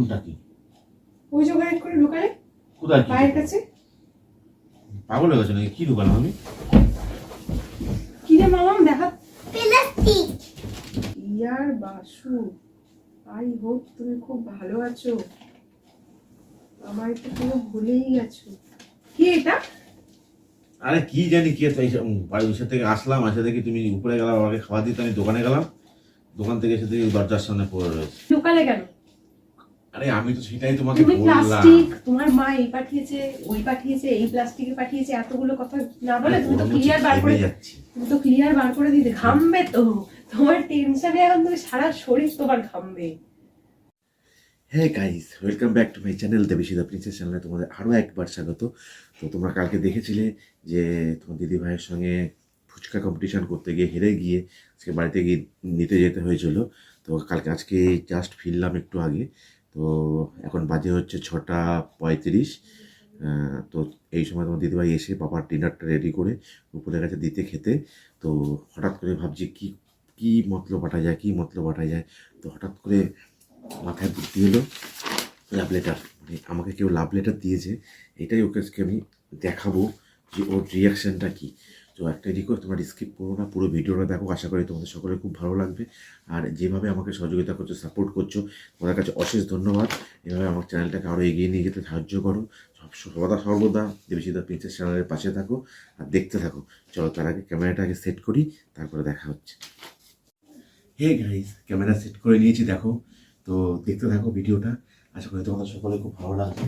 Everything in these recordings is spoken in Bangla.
কোনটা কি? ওই জোগাড় করে ঢোকালে কোথায়? পায়ের কাছে। পাগল হয়ে গেছে নাকি? কি ঢুকালাম আমি? কি রে মামা দেখা। Plastic. Year Basu, I hope তুমি খুব ভালো আছো। আমায় তো পুরো ভুলেই গেছো। কি এটা? আরে কি জানি কি বাড়ির থেকে আসলাম, আসে দেখি তুমি উপরে গেলাম, আমাকে খাওয়া দিতে আমি দোকানে গেলাম, দোকান থেকে এসে দেখি দরজার সামনে পড়ে রয়েছে। ঢোকালে কেন? আরে আমি তো সেটাই তোমাকে তুমি বললাম। প্লাস্টিক, তোমার মা এই পাঠিয়েছে, ওই পাঠিয়েছে, এই প্লাস্টিকে পাঠিয়েছে, এতগুলো কথা না বলে তুমি তো ক্লিয়ার বার করে যাচ্ছি। তুমি তো ক্লিয়ার বার করে দিতে। ঘামবে তো, তোমার টেনশনে এখন তুমি সারা শরীর তোমার ঘামবে। হ্যাঁ guys, welcome back to my channel দেবিশিদা প্রিন্সেস চ্যানেলে তোমাদের আরও একবার স্বাগত। তো তোমরা কালকে দেখেছিলে যে তোমার দিদি ভাইয়ের সঙ্গে ফুচকা কম্পিটিশান করতে গিয়ে হেরে গিয়ে আজকে বাড়িতে গিয়ে নিতে যেতে হয়েছিল। তো আজকে জাস্ট ফিরলাম একটু আগে। তো এখন বাজে হচ্ছে 6:35। তো এই সময় তোমার দিদিভাই এসে পাপার ডিনারটা রেডি করে উপরে গেছে দিতে খেতে। তো হঠাৎ করে ভাবছি কি মতলব বাটা যায়। তো হঠাৎ করে মাথায় বুদ্ধি হলো লাভ লেটার, মানে আমাকে কেউ লাভ লেটার দিয়েছে, এটাই ওকে আজকে আমি দেখাবো যে ওর রিয়াকশানটা কী। তো একটা রিকোয়েস্ট, তোমরা স্কিপ করো না, পুরো ভিডিওটা দেখো, আশা করি তোমাদের সকলে খুব ভালো লাগবে। আর যেভাবে আমাকে সহযোগিতা করছো, সাপোর্ট করছো, তোমাদের কাছে অশেষ ধন্যবাদ। এভাবে আমার চ্যানেলটাকে আরও এগিয়ে নিয়ে যেতে সাহায্য করো। সর্বদা দেবিশিদা প্রিন্সেস চ্যানেলের পাশে থাকো আর দেখতে থাকো। চলো তার আগে ক্যামেরাটাকে সেট করি, তারপরে দেখা হচ্ছে। হে গাইস, ক্যামেরা সেট করে নিয়েছি, দেখো। তো দেখতে থাকো ভিডিওটা, আশা করি তোমাদের সকলে খুব ভালো লাগবে।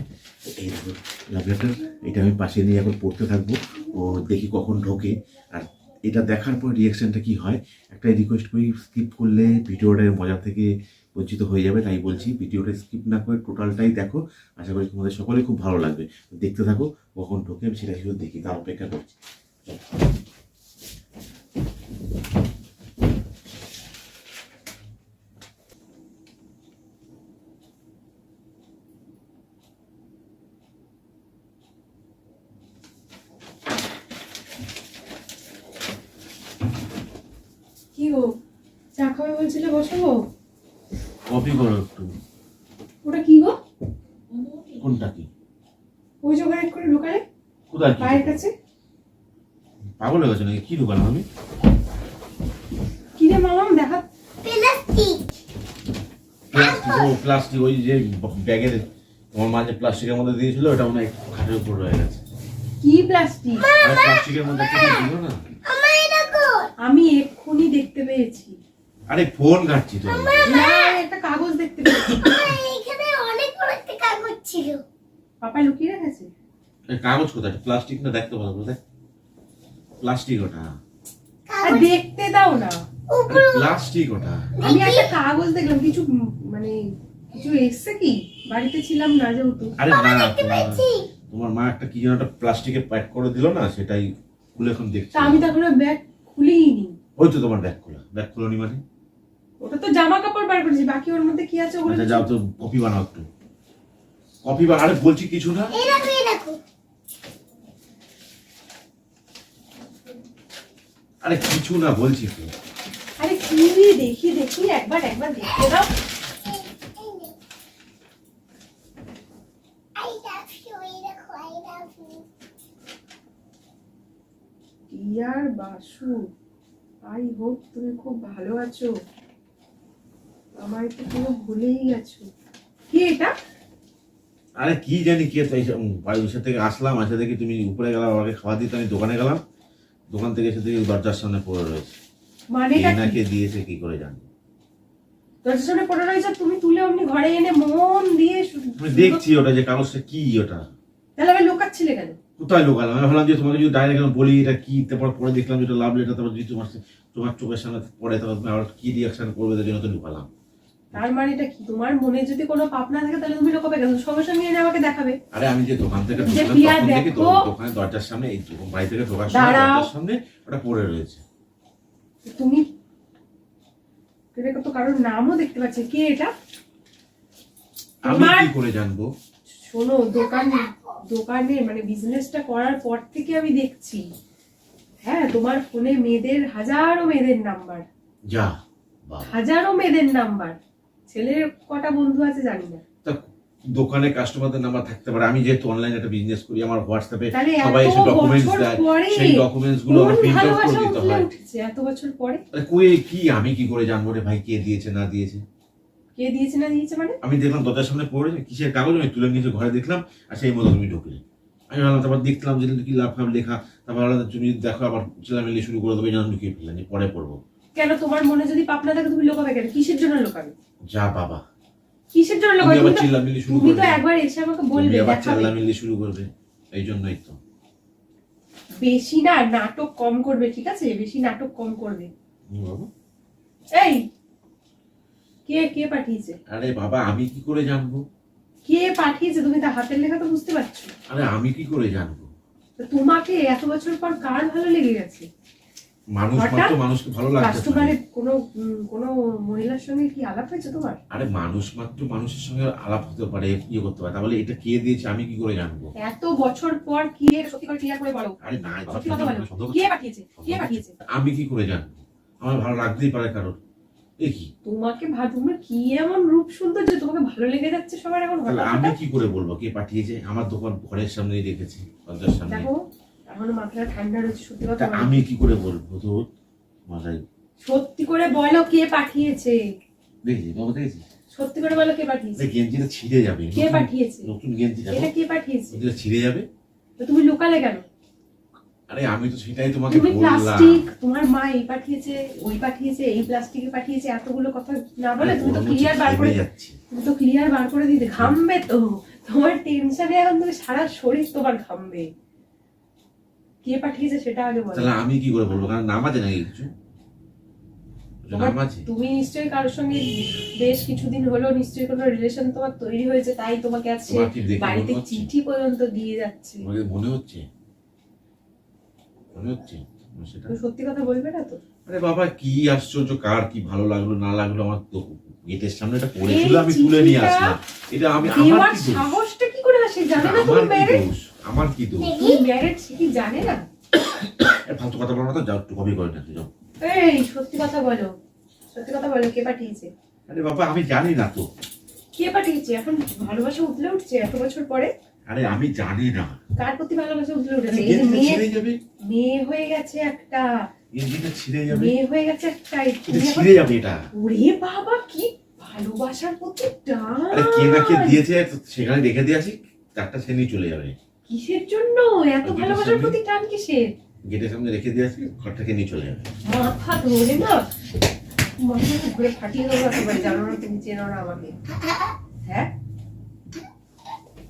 এই দেখো লাভ লেটার, এটা আমি পাশে নিয়ে এখন পড়তে থাকবো, ও দেখি কখন ঢোকে। আর এটা দেখার পর রিয়াকশানটা কি হয়, একটাই রিকোয়েস্ট করি, স্কিপ করলে ভিডিওটার মজা থেকে বঞ্চিত হয়ে যাবে। তাই বলছি ভিডিওটা স্কিপ না করে টোটালটাই দেখো, আশা করি তোমাদের সকলে খুব ভালো লাগবে। দেখতে থাকো, কখন ঢোকে আমি সেটা শুধু দেখি, তার অপেক্ষা করছি। কি গো, চা খাবে বলছিলে, বসাবো? কপি করো একটু। ওটা কি গো? কোনটা কি? ওই জোগাড় করে ঢোকালে কোথায়? পায়ের কাছে। পাগল হয়ে গেছে নাকি? কি ঢুকালাম আমি? কি রে মামা দেখা। প্লাস্টিক। প্লাস্টিক ওই যে ব্যাগের তোমার মা যে প্লাস্টিকের মধ্যে দিয়েছিল, ওটা মনে হয় খাটের উপর রয়ে গেছে। কি প্লাস্টিক? প্লাস্টিকের মধ্যে কিছু ছিল না। আমায় দেখো। আমি এক্ষুনি দেখতে পেয়েছি। আরে ফোন ঘাটছি তো। না, একটা কাগজ দেখতে পেয়েছি। এখানে অনেক বড় একটা কাগজ ছিল। পাপা লুকিয়ে রেখেছে। কাগজ কোথায়? প্লাস্টিক না, দেখতে ভালো করে দেখ। প্লাস্টিক ওটা। আর দেখতে দাও না। প্লাস্টিক ওটা। আমি একটা কাগজ দেখলাম, কিছু মানে কিছু এসছে কি? বাড়িতে ছিলাম না যেহেতু। আরে না, তোমার মা একটা কি যেন একটা প্লাস্টিকে প্যাক করে দিল না, সেটাই খুলে এখন দেখছি। তা আমি তো এখনো ব্যাগ খুলিনি। ওই তো তোমার ব্যাগ খুলোনি মানে? ওটা তো জামা কাপড় বার করেছি, বাকি ওর মধ্যে কি আছে ওগুলো। আচ্ছা যাও তো, কপি বানাও একটু। কপি বানাও। আরে বলছি কিছু না। এই দেখো। আরে কিছু না বলছি তো। আরে কি দেখি একবার দেখতে দাও। I love you, এই দেখো, I love you. Year Basu, I hope তুমি খুব ভালো আছো। আমায় তো পুরো ভুলেই গেছো। কি এটা? আরে কি জানি কি বাড়ির থেকে আসলাম, আসে দেখি তুমি উপরে গেলাম, আমাকে খাওয়া দিতে আমি দোকানে গেলাম, দোকান থেকে এসে দেখি দরজার সামনে পড়ে রয়েছে। মানেটা কি? এনাকে দিয়েছে কি করে জানি। দরজার সামনে পড়ে রয়েছে, তুমি তুলে অমনি ঘরে এনে মন দিয়ে আমি দেখছি ওটা যে কাগজটা কি ওটা। তাহলে আমি লুকাচ্ছিলে কেন? কোথায় লোকাল? আমি ভাবলাম যে তোমাকে যদি ডাইরেক্ট বলি এটা কি, তারপর পরে দেখলাম যেটা লাভ লেটার, তারপর যদি তোমার চোখের সামনে পড়ে, তারপর তুমি আবার কি রিয়াকশন করবে তার জন্য তো লুকালাম। তার মানেটা কি? তোমার মনে যদি কোনো পাপ না থাকে তাহলে তুমি লুকাবে কেন? সঙ্গে সঙ্গে এনে আমাকে দেখাবে। আরে আমি যে দোকান থেকে যে ঢুকলাম প্রিয়া তখন দেখি তো দেখো। দোকানের দরজার সামনে, এই বাড়ি থেকে ঢোকার সময় দাঁড়াও। দরজার সামনে ওটা পড়ে রয়েছে। তুমি এটা তো কারোর নামও দেখতে পাচ্ছি। কে এটা? আমি তোমার কি করে জানবো? শোনো, দোকানে মানে বিজনেসটা করার পর থেকে আমি দেখছি। হ্যাঁ, তোমার ফোনে হাজারো মেয়েদের নাম্বার, যা বাবা। হাজারো মেয়েদের নাম্বার। ছেলের কটা বন্ধু আছে জানি না। তা দোকানে কাস্টমারদের নাম্বার থাকতে পারে, আমি যেহেতু অনলাইনে একটা বিজনেস করি, আমার হোয়াটসঅ্যাপে তাহলে সবাই এত এসে ডকুমেন্টস বছর দেয়, পরে সেই ডকুমেন্টস গুলো কোন আমার প্রিন্ট আউট করে ভালোবাসা দিতে উঠলে হয়। উঠেছে এত বছর পরে? আরে কই কি আমি কি করে জানবো রে ভাই কে দিয়েছে না দিয়েছে? কে দিয়েছে না দিয়েছে মানে? আমি দেখলাম দরজার সামনে পড়েছে কিসের কাগজ, আমি তুলে নিয়েছি ঘরে, দেখলাম আর সেই মতো তুমি ঢুকলে। আমি ভাবলাম, তারপর দেখলাম যে কি লাভ ফাভ লেখা, তারপর ভাবলাম তুমি দেখো আবার চেলামেলি শুরু করে দেবে, জানো ঢুকিয়ে ফেললাম, পরে পড়বো। কেন তোমার মনে যদি পাপ না থাকে তুমি লোকাবে কেন? কিসের জন্য লোকাবে? যা বাবা, কিসের জন্য তুমি লোকাবে? আবার চিল্লামিল্লি শুরু তুমি তো করবে, একবার এসে আমাকে তুমি বলবে আবার দেখাবে। চিল্লামিল্লি শুরু করবে, এই জন্যই তো। বেশি না নাটক কম করবে, ঠিক আছে? বেশি নাটক কম করবে। বাবা, এই কে কে পাঠিয়েছে? আরে বাবা আমি কি করে জানবো? কে পাঠিয়েছে? তুমি তো হাতের লেখা তো বুঝতে পারছো। আরে আমি কি করে জানবো? তো তোমাকে এত বছর পর কার ভালো লেগে গেছে? মানুষ হঠাৎ মাত্র মানুষকে ভালো লাগতে পারে। কাস্টমারের কোনো মহিলার সঙ্গে কি আলাপ হয়েছে তোমার? আরে মানুষ মাত্র মানুষের সঙ্গে আলাপ হতে পারে, ইয়ে করতে পারে, তাহলে এটা কে দিয়েছে আমি কি করে জানবো? এত বছর পর কে? সত্যি করে ক্লিয়ার করে বলো। আরে না, সত্যি কথা বলো, কে পাঠিয়েছে? কে পাঠিয়েছে? আমি কি করে জানবো? আমার ভালো লাগতেই পারে কারোর। এ কি, তোমাকে তোমার কি এমন রূপ সুন্দর যে তোমাকে ভালো লেগে যাচ্ছে সবার এখন তাহলে হঠাৎ আমি হঠাৎ? কি করে বলবো কে পাঠিয়েছে? আমার দোকান ঘরের সামনেই রেখেছি, দরজার সামনে। দেখো এখনো মাথাটা ঠান্ডা রয়েছে, সত্যি কথা তা বলো। আমি কি করে বলবো? তো মাথায় সত্যি করে বলো কে পাঠিয়েছে? দেখছি বাবা, দেখছি সত্যি করে বলো কে পাঠিয়েছে? গেঞ্জিটা ছিঁড়ে যাবে, কে পাঠিয়েছে? নতুন গেঞ্জি দেখো, এটা কে পাঠিয়েছে? গেঞ্জিটা ছিঁড়ে যাবে। তো তুমি লুকালে কেন? আরে আমি তো সেটাই তোমাকে তুমি বললাম। প্লাস্টিক, তোমার মা এই পাঠিয়েছে ওই পাঠিয়েছে এই প্লাস্টিকে পাঠিয়েছে, এতগুলো কথা না বলে তুমি তো ক্লিয়ার বার করে যাচ্ছি। তুমি তো ক্লিয়ার বার করে দিতে। ঘামবে তো, তোমার টেনশনে এখন তুমি সারা শরীর তোমার ঘামবে। কে পাঠিয়েছে সেটা আগে বলো। তাহলে আমি কি করে বলবো? কারণ নাম আছে নাকি কিছু? নাম আছে? তুমি নিশ্চয়ই কারোর সঙ্গে বেশ কিছুদিন হলো নিশ্চয়ই কোনো রিলেশন তোমার তৈরি হয়েছে, তাই তোমাকে আজকে তোমার কি দেখে বাড়িতে মনে হচ্ছে? চিঠি পর্যন্ত দিয়ে যাচ্ছে। তোমাকে মনে হচ্ছে? মনে হচ্ছে সেটা? তুমি সত্যি কথা বলবে না তো? আরে বাবা কি আশ্চর্য, কার কি ভালো লাগলো না লাগলো, আমার তো গেটের সামনে এটা পড়েছিল, এই আমি তুলে নিয়ে চিঠিটা আসলাম। এটা আমি আমার দেওয়ার কি দোষ? সাহসটা কি করে আসে? জানে না আমার তুমি কি ম্যারেড? দোষ? আমার কি দোষ? তুমি ম্যারেড সে কি জানে না? এ ফালতু কথা বলো না তো, যাও একটু কপি করে নিতে যাও। এই সত্যি কথা বলো, সত্যি কথা বলো, কে পাঠিয়েছে? আরে বাবা আমি জানি না তো। কে পাঠিয়েছে? এখন ভালোবাসা উঠলে উঠছে এত বছর পরে? আরে আমি জানি না। কার প্রতি ভালোবাসা উঠলে উঠেছে? আরে এই যে গেঞ্জিটা মেয়ে, ছিঁড়ে যাবে, মেয়ে হয়ে গেছে একটা, গেঞ্জিটা ছিঁড়ে যাবে, মেয়ে হয়ে গেছে একটা। এটা ছিঁড়ে যাবে এটা। ওরে বাবা কি ভালোবাসার প্রতি টান! আরে কে না কে দিয়েছে তো সেখানে রেখে দিয়ে আসি, চারটা সে নিয়ে চলে যাবে। কিসের জন্য এত গেটের ভালোবাসার সামনে- প্রতি টান? কিসের? গেটের সামনে রেখে দিয়ে আসি, ঘরটাকে নিয়ে চলে যাবে। মাথা ধরে না, মাথা ঘুরে ফাটিয়ে দেবো একেবারে। জানো না তুমি, চেনো না আমাকে। হ্যাঁ,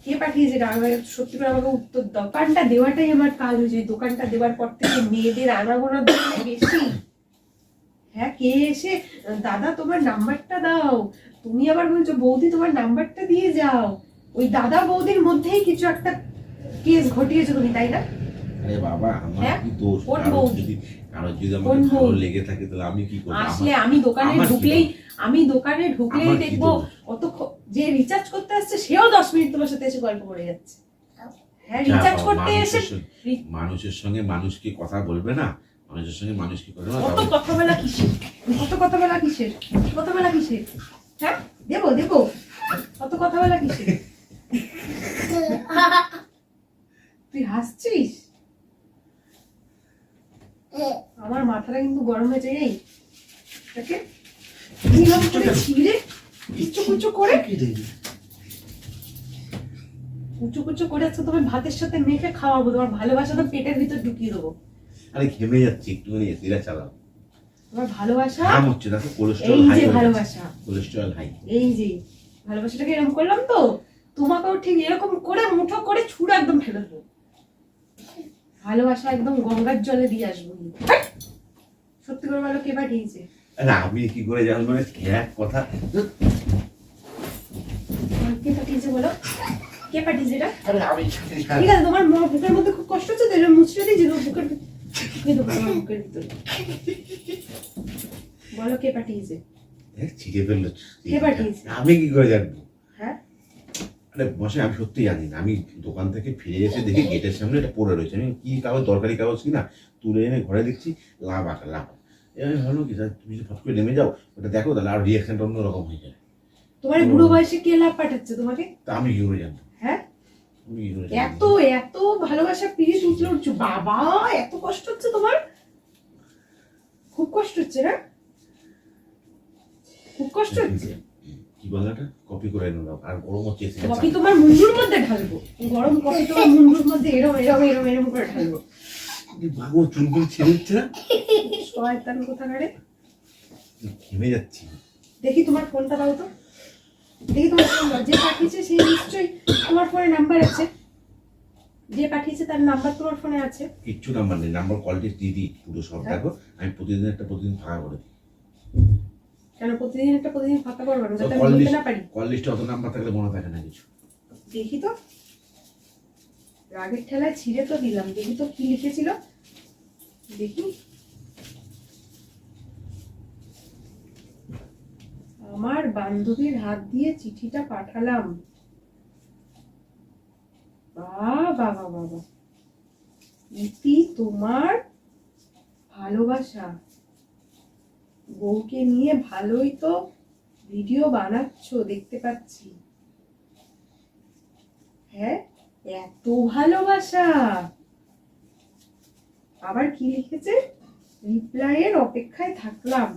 কে পাঠিয়েছে এটা? আমাকে সত্যি করে আমাকে উত্তর দাও। দোকানটা দেওয়াটাই আমার কাল হয়েছে। দোকানটা দেওয়ার পর থেকে মেয়েদের আনাগোনার দোকানে বেশি। হ্যাঁ, কে এসে দাদা তোমার নাম্বারটা দাও, তুমি আবার বলছো বৌদি তোমার নাম্বারটা দিয়ে যাও। ওই দাদা বৌদির মধ্যেই কিছু একটা কেস ঘটিয়েছো তুমি, তাই না? আরে বাবা আমার হ্যাঁ? কি দোষ? কোন কারোর বৌদি? যদি আমার কোন ভালো বৌদি? লেগে থাকে তাহলে আমি কি করবো? আসলে আমি দোকানে আমার কি ঢুকলেই দোষ? আমি দোকানে ঢুকলেই আমার কি দেখবো দোষ? অত যে রিচার্জ করতে আসছে সেও 10 মিনিট তোমার সাথে এসে গল্প করে যাচ্ছে। হ্যাঁ, যা রিচার্জ বাবা, করতে এসে মানুষের সঙ্গে মানুষ কি কথা বলবে না? মানুষের সঙ্গে মানুষ কি কথা বলবে? কত কথা বলা কিসের? কত কথা বলা কিসের? কথা বলা কিসের? হ্যাঁ, দেবো দেবো, কত কথা বলা কিসের? তুই হাসছিস? আমার মাথাটা কিন্তু গরম হয়েছে। এই দেখে কিরকম করে ছিঁড়ে কুচো কুচো করে কুচো কুচো করে আজকে তোমার ভাতের সাথে মেখে খাওয়াবো। তোমার ভালোবাসাটা পেটের ভিতর ঢুকিয়ে দেবো। আরে ঘেমে যাচ্ছি, একটুখানি এসিটা চালাও। তোমার ভালোবাসা, ঘাম হচ্ছে, দেখো কোলেস্টেরল এই হাই, যে ভালোবাসা, কোলেস্টেরল হাই। এই যে ভালোবাসাটাকে এরকম করলাম তো, তোমাকেও ঠিক এরকম করে মুঠো করে ছুঁড়ে একদম ফেলে দেবো। ভালোবাসা একদম গঙ্গার জলে দিয়ে আসবো। সত্যি করে বলো, কে পাঠিয়েছে? আরে আমি কি করে জানবো? এক কথা, কে পাঠিয়েছে বলো, কে পাঠিয়েছে এটা? আরে আমি জানি না। ঠিক আছে, তোমার বুকের মধ্যে খুব কষ্ট হচ্ছে তো, এটা মুছড়ে দিয়েছি তোমার বুকের ঢুকিয়ে দেবো তোমার বুকের ভিতরে। বলো কে পাঠিয়েছে? ছিঁড়ে ফেললো। কে পাঠিয়েছে? আমি কি করে জানবো? হ্যাঁ, আরে বসে আমি সত্যি জানি না। আমি দোকান থেকে ফিরে এসে দেখি গেটের সামনে এটা পড়ে রয়েছে। আমি কি কাগজ, দরকারি কাগজ কিনা তুলে এনে ঘরে দেখছি লাভ আঁকা লাভ। আমি ভাবলাম কি তুমি যদি ফট করে নেমে যাও ওটা দেখো, তাহলে আর রিয়াকশনটা অন্যরকম হয়ে যায়। তোমার এই বুড়ো বয়সে কে লাভ পাঠাচ্ছে তোমাকে? তা আমি কি করে জানবো? হ্যাঁ, আমি কি করে এত জানবো? এত ভালোবাসা পিড়িত উঠলো উঠছো বাবা, এত কষ্ট হচ্ছে তোমার? খুব কষ্ট হচ্ছে না? খুব কষ্ট হচ্ছে? কি বলে এটা? কপি করে নিলাম আর গরম হচ্ছে এসে কফি তোমার মুন্ডুর মধ্যে ঢালবো, গরম কফি তোমার মুন্ডুর মধ্যে এরম এরম এরম এরম করে ঢালবো। ভাগো চুলগুলো ছেড়ে দিচ্ছে না? শয়তান কোথাকারে। ঘেমে যাচ্ছি। দেখি তোমার ফোনটা দাও তো, দেখি তোমার ফোন দাও। যে পাঠিয়েছে সেই নিশ্চয়ই তোমার ফোনে নাম্বার আছে, যে পাঠিয়েছে তার নাম্বার তোমার ফোনে আছে। কিচ্ছু নাম্বার নেই, নাম্বার কোয়ালিটি দিদি পুরো সব দেখো। আমি প্রতিদিন ফাঁকা করে দিই। কেন প্রতিদিন ফাঁকা করবো না, যাতে আমি কল বলতে না পারি? লিস্টে অত নাম্বার থাকলে মনে থাকে না কিছু। দেখি তো, রাগের ঠেলায় ছিঁড়ে তো দিলাম, দেখি তো কি লিখেছিল, দেখি। আমার বান্ধবীর হাত দিয়ে চিঠিটা পাঠালাম। বাবা বাবা বাবা, ইতি তোমার ভালোবাসা। বউকে নিয়ে ভালোই তো ভিডিও বানাচ্ছ দেখতে পাচ্ছি। হ্যাঁ, এত ভালোবাসা। আবার কি লিখেছে? রিপ্লাইয়ের অপেক্ষায় থাকলাম,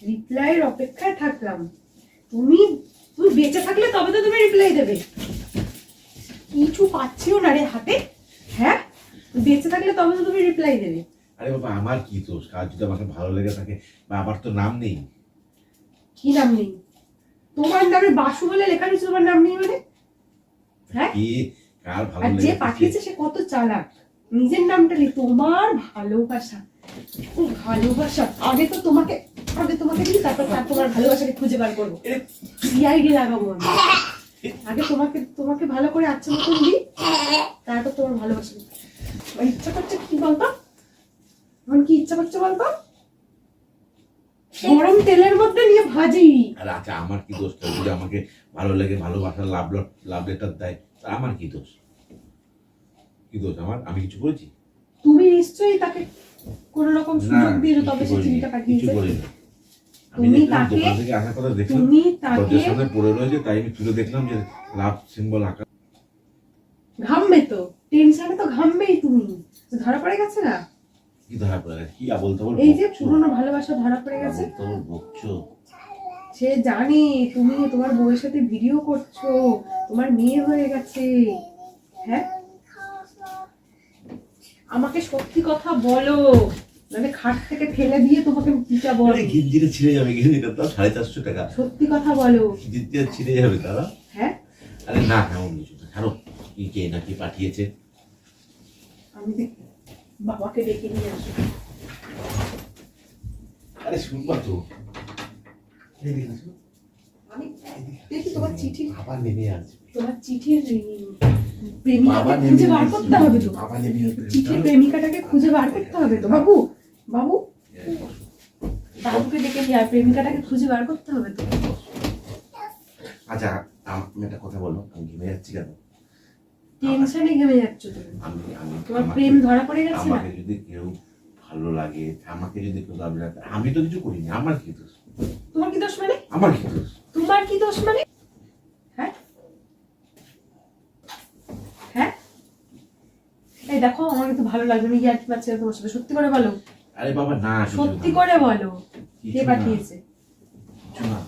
রিপ্লাইয়ের অপেক্ষায় থাকলাম। তুমি তুমি বেঁচে থাকলে তবে তো তুমি রিপ্লাই দেবে। কিছু পাচ্ছিও না রে হাতে। হ্যাঁ, বেঁচে থাকলে তবে তো তুমি রিপ্লাই দেবে। আরে বাবা, আমার কি দোষ? কার যদি আমাকে ভালো লেগে থাকে, বা আমার তো নাম নেই। কি নাম নেই? তোমার নামে বাসু বলে লেখা রয়েছে, তোমার নাম নেই মানে? হ্যাঁ, কি কার ভালো আর যে লেগে পাঠিয়েছে সে কত চালাক, নিজের নামটা নেই। তোমার ভালোবাসা, ভালোবাসা। আগে তোমাকে দিই, তারপর তোমার ভালোবাসাকে খুঁজে বার করবো, সিআইডি লাগাবো আমি। আগে তোমাকে ভালো করে আচ্ছা মতন দিই, তারপর তোমার ভালোবাসা। ইচ্ছা করছে কি বলতো, এখন কি ইচ্ছা করছে বলতো? গরম তেলের মধ্যে নিয়ে ভাজি। আর আচ্ছা, আমার কি দোষ? কেউ যদি আমাকে ভালো লেগে ভালোবাসার লাভ লেটার দেয়, তা আমার কি দোষ? কি দোষ আমার? আমি কিছু করেছি? তুমি নিশ্চয়ই তাকে কোন রকম না, সুযোগ দিয়েছো, তবে কিছু সে করিনি, চিঠিটা কিছু পাঠিয়েছে। করিনি। আমি তুমি দেখলাম তাকে- দোকান থেকে আসার কথা দেখলাম, তুমি তাকে দরজার সামনে পড়ে রয়েছে, তাই আমি তুলে দেখলাম যে লাভ সিম্বল আঁকা। ঘামবে তো, টেনশনে তো ঘামবেই তুমি। ধরা পড়ে গেছে না? কি ধরা পড়ে গেছে? কি আবল তাবল এই যে বকছো? পুরনো ভালোবাসা ধরা পড়ে গেছে। আবল তাবল বকছো? সে জানে তুমি তোমার বউয়ের সাথে ভিডিও করছো, তোমার মেয়ে হয়ে গেছে। হ্যাঁ, আমাকে সত্যি কথা বলো, মানে খাট থেকে ফেলে দিয়ে তোমাকে পিটা বল। আরে গেঞ্জিটা ছিঁড়ে যাবে, গেঞ্জিটা তো 450 টাকা। সত্যি কথা বলো। গেঞ্জিটা ছিঁড়ে যাবে দাদা। হ্যাঁ, আরে না, এমন কিছু না, ছাড়ো। কি কে নাকি পাঠিয়েছে? আমি দেখি, বাবাকে ডেকে নিয়ে আসো। আরে শুনবা তো, আমি দেখি তোমার চিঠি, আবার নেমে আসবে। তোমার চিঠির প্রেমিকাকে খুঁজে বার করতে হবে তো। বাবা নেমে আসবে। চিঠির প্রেমিকাটাকে খুঁজে বার করতে হবে তো। বাবু, বাবুকে ডেকে নিয়ে আয়, প্রেমিকাটাকে খুঁজে বার করতে হবে তো। আচ্ছা, আমি একটা কথা বলো, আমি ঘেমে যাচ্ছি কেন? টেনশনে ঘেমে যাচ্ছ তুমি। তোমার আমাকে- প্রেম ধরা পড়ে গেছে না? আমাকে যদি কেউ ভালো লাগে, আমাকে যদি কেউ দাবি রাখে, আমি তো কিছু করিনি, আমার কি দোষ? তোমার কি দোষ মানে? আমার কি দোষ? তোমার কি দোষ মানে? হ্যাঁ, হ্যাঁ, এই দেখো, আমার কিন্তু ভালো লাগবে, আমি ইয়ার্কি পাচ্ছি না তোমার সাথে। সত্যি করে বলো, আরে বাবা না, কিছু সত্যি না, করে বলো, কিছু কে না, পাঠিয়েছে? কিছু না।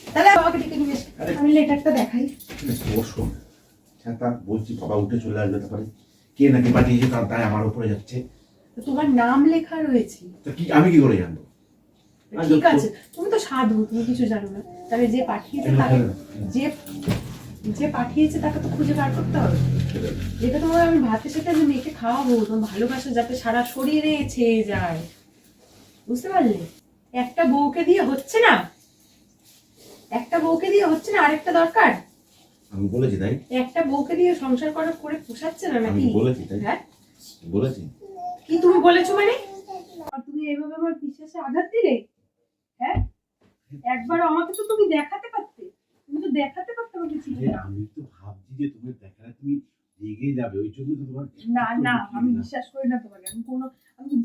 তাহলে বাবাকে ডেকে নিয়ে এসো, আরে- আমি লেটারটা দেখাই। বসো, ছাতা বলছি, বাবা উঠে চলে আসবে, তারপরে কে নাকি পাঠিয়েছে তার দায় আমার উপরে যাচ্ছে। তো তোমার নাম লেখা রয়েছে। তো কি আমি কি করে জানবো? ঠিক আছে, তুমি তো সাধু, তুমি কিছু জানো না। তাহলে যে পাঠিয়েছে তাকে, যে পাঠিয়েছে তাকে তো খুঁজে বার করতে হবে। যেটা তোমার আমি ভাতের সাথে আমি মেখে খাওয়াবো, তোমার ভালোবাসা যাতে সারা শরীরে ছেয়ে যায়, বুঝতে পারলে? একটা বউকে দিয়ে হচ্ছে না, আরেকটা দরকার। আমি বলেছি তাই? একটা বউকে দিয়ে সংসার করে পোষাচ্ছে না আমি নাকি? বলেছি তাই? হ্যাঁ, বলেছি। কি তুমি বলেছো মানে? আর তুমি এইভাবে আমার বিশ্বাসে আঘাত দিলে? হ্যাঁ, একবারও আমাকে তো তুমি দেখাতে পারতে, আমাকে যে চিঠিটা। আমি তো ভাবছি যে তুমি দেখালে তুমি রেগে যাবে, ওই জন্য তো তোমার। না, আমি বিশ্বাস করি না তোমাকে।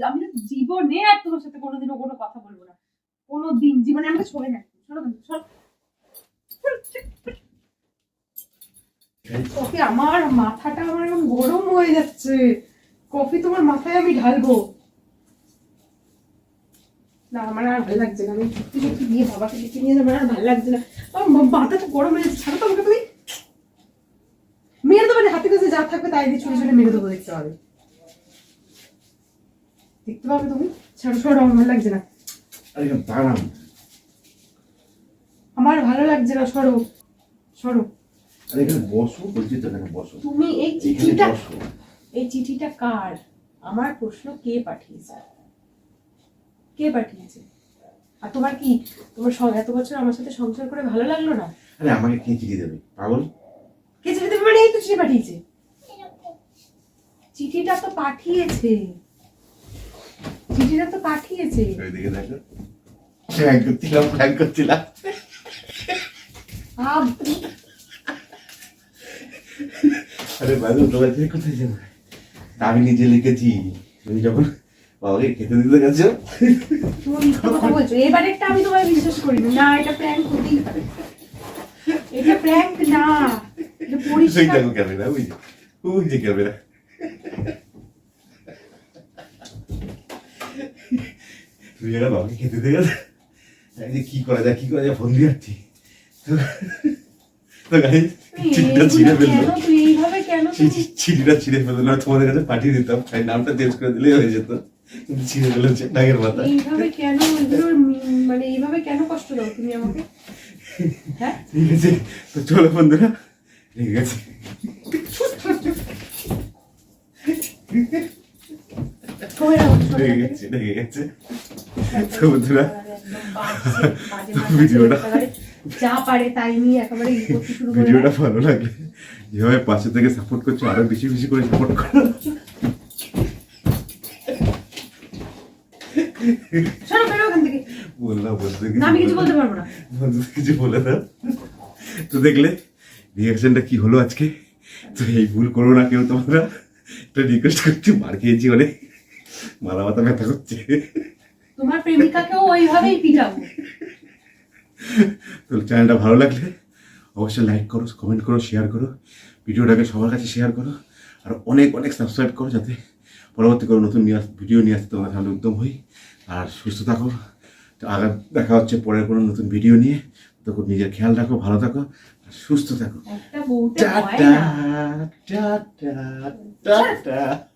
আমি না জীবনে আর তোমার সাথে কোনোদিনও কোনো কথা বলবো না, কোনোদিন জীবনে। আমাকে ছবে না, শোনো, কফি আমার মাথাটা আমার এখন গরম হয়ে যাচ্ছে। কফি তোমার মাথায় আমি ঢালবো না, আমার আর ভালো লাগছে না। আমি সত্যি সত্যি গিয়ে বাবাকে ডেকে নিয়ে যাবো, আমার আর ভালো লাগছে না। আমার মাথাটা গরম হয়ে যাচ্ছে। ছাড়ো তো আমাকে, তুমি মেরে দেবো, হাতে কাছে যা থাকবে তাই দিয়ে ছুঁড়ে ছুঁড়ে মেরে দেবো। দেখতে পাবে, দেখতে পাবে তুমি। ছাড়ো ছাড়ো, আমার ভালো লাগছে না। আরে দাঁড়ান, আমার ভালো লাগছে না, সরো সরো। আরে এখানে বসো, বলছি তো এখানে বসো। তুমি এই এখানে চিঠিটা, বসো। এই চিঠিটা কার? আমার প্রশ্ন, কে পাঠিয়েছে? কে পাঠিয়েছে? আর তোমার কি, তোমার এত বছর আমার সাথে সংসার করে ভালো লাগলো না? আরে আমাকে কে চিঠি দেবে পাগল? কে চিঠি দেবে মানে? এই তো চিঠি পাঠিয়েছে। চিঠিটা তো পাঠিয়েছে, চিঠিটা তো পাঠিয়েছে। ওইদিকে দেখো, প্র্যাঙ্ক করছিলাম, প্র্যাঙ্ক করছিলাম। আরে বাবু, তোমার থেকে কোথায় যাবো? আমি নিজে লিখেছি। তুমি যখন বাবাকে খেতে দিতে গেছো, তুমি মিথ্যা কথা বলছো। এবারেরটা আমি তোমায় বিশ্বাস করি না। এটা প্র্যাঙ্ক হতেই পারে, এটা প্র্যাঙ্ক না, এটা ওই পরিষ্কার। দেখো ক্যামেরা, ওই যে ক্যামেরা। তুমি যেটা বাবাকে খেতে দিয়ে গেছো, এই যে কি করা যায় ফোন দিয়ে যাচ্ছি। তো গাইস, চিঠিটা ছিঁড়ে ফেললো, কেন তুই এইভাবে, কেন তুমি? চিঠিটা ছিঁড়ে ফেললো, না তোমাদের কাছে পাঠিয়ে দিতাম, তাই নামটা চেঞ্জ করে দিলেই হয়ে যেত। কিন্তু ছিঁড়ে ফেলেছে নাগের মাথা। এইভাবে কেন, এগুলোর মানে এইভাবে কেন কষ্ট দাও তুমি আমাকে? হ্যাঁ, ঠিক আছে, তো চলো বন্ধুরা, ঠিক আছে। সরে যাও, সরে রেগে যাও। গেছে, রেগে গেছে। তো বন্ধুরা, একদম বাজে, বাজে মাথা ভিডিওটা- ছেলে একেবারে যা পারে তাই নিয়ে একেবারে ই করতে শুরু করে ভিডিওটা দেয়। ভালো লাগলে যেভাবে পাশে থেকে সাপোর্ট করছো, আরো বেশি বেশি করে সাপোর্ট করো। সরো, বেরো ওখান থেকে। বললাম বন্ধু, না, আমি কিছু বলতে পারবো না। বন্ধু কিছু বলে দাও। তো দেখলে রিয়াকশনটা কি হলো আজকে। তো এই ভুল করো না কেউ তোমরা, একটা রিকোয়েস্ট করছি। মার খেয়েছি অনেক, মাথা মাথা ব্যথা করছে। তোমার প্রেমিকাকেও ওইভাবেই পিটাবো। তো চ্যানেলটা ভালো লাগলে অবশ্যই লাইক করো, কমেন্ট করো, শেয়ার করো, ভিডিওটাকে সবার কাছে শেয়ার করো, আর অনেক অনেক সাবস্ক্রাইব করো, যাতে পরবর্তী কোনো নতুন ভিডিও নিয়ে আসতে তোমরা তাহলে উদ্যম হই। আর সুস্থ থাকো। তো আগে দেখা হচ্ছে পরের কোনো নতুন ভিডিও নিয়ে। তখন নিজের খেয়াল রাখো, ভালো থাকো আর সুস্থ থাকো। একটা বউটা হয় টাটা না। Tata tata.